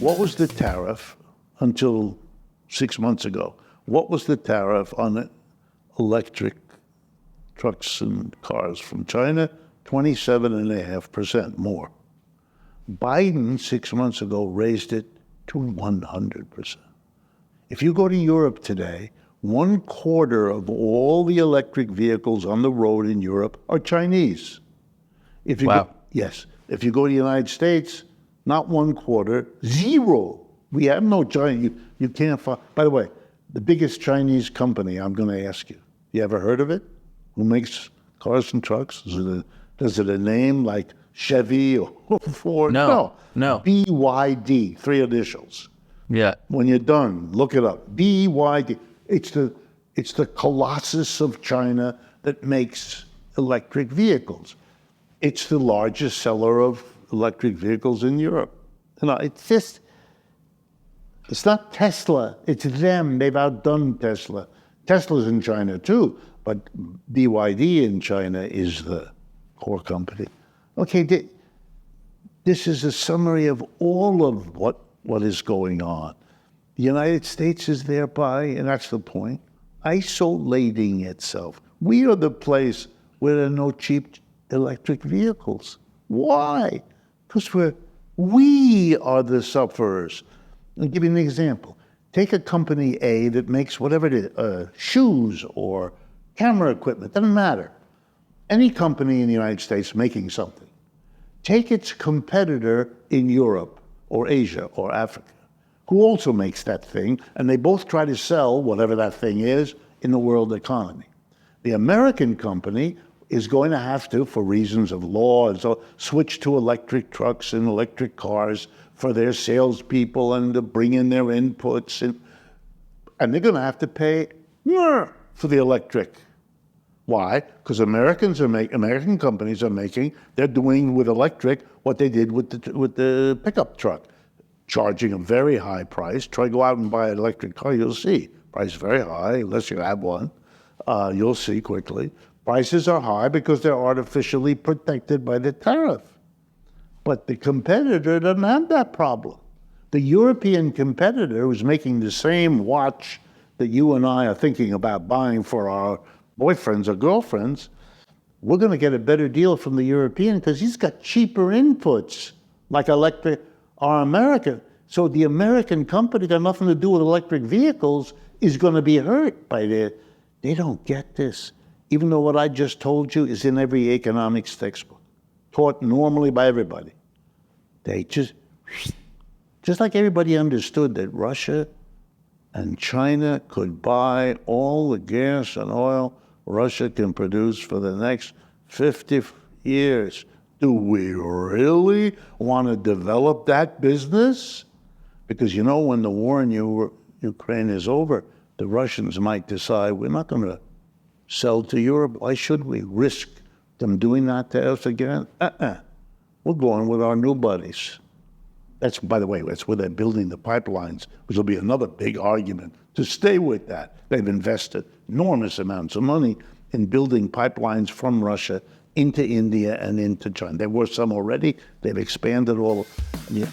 What was the tariff until 6 months ago? What was the tariff on electric trucks and cars from China? 27.5% more. Biden 6 months ago raised it to 100%. If you go to Europe today, 1/4 of all the electric vehicles on the road in Europe are Chinese. Yes. If you go to the United States, not 1/4, zero. We have no China. You can't find. By the way, the biggest Chinese company, I'm going to ask you, you ever heard of it? Who makes cars and trucks? Does it a name like Chevy or Ford? No. BYD, 3 initials. Yeah. When you're done, look it up. BYD. It's the colossus of China that makes electric vehicles. It's the largest seller of electric vehicles in Europe. It's not Tesla. It's them. They've outdone Tesla. Tesla's in China too, but BYD in China is the core company. Okay, this is a summary of all of what is going on. The United States is thereby, and that's the point, isolating itself. We are the place where there are no cheap electric vehicles. Why? Because we are the sufferers. I'll give you an example. Take a company A that makes whatever it is, shoes or camera equipment, doesn't matter. Any company in the United States making something. Take its competitor in Europe or Asia or Africa, who also makes that thing, and they both try to sell whatever that thing is in the world economy. The American company is going to have to, for reasons of law and so, switch to electric trucks and electric cars for their salespeople and to bring in their inputs, and they're going to have to pay more for the electric. Why? Because American companies are making, they're doing with electric what they did with the pickup truck, charging a very high price. Try to go out and buy an electric car, you'll see. Price very high, unless you have one. You'll see quickly. Prices are high because they're artificially protected by the tariff. But the competitor doesn't have that problem. The European competitor who's making the same watch that you and I are thinking about buying for our boyfriends or girlfriends, we're going to get a better deal from the European because he's got cheaper inputs, like electric or American. So the American company got nothing to do with electric vehicles is going to be hurt by this. They don't get this. Even though what I just told you is in every economics textbook, taught normally by everybody. They just like everybody understood that Russia and China could buy all the gas and oil Russia can produce for the next 50 years. Do we really want to develop that business? Because when the war in Ukraine is over, the Russians might decide we're not going to sell to Europe. Why should we risk them doing that to us again? We're going with our new buddies. That's, by the way, that's where they're building the pipelines, which will be another big argument to stay with that. They've invested enormous amounts of money in building pipelines from Russia into India and into China. There were some already. They've expanded all. Yeah.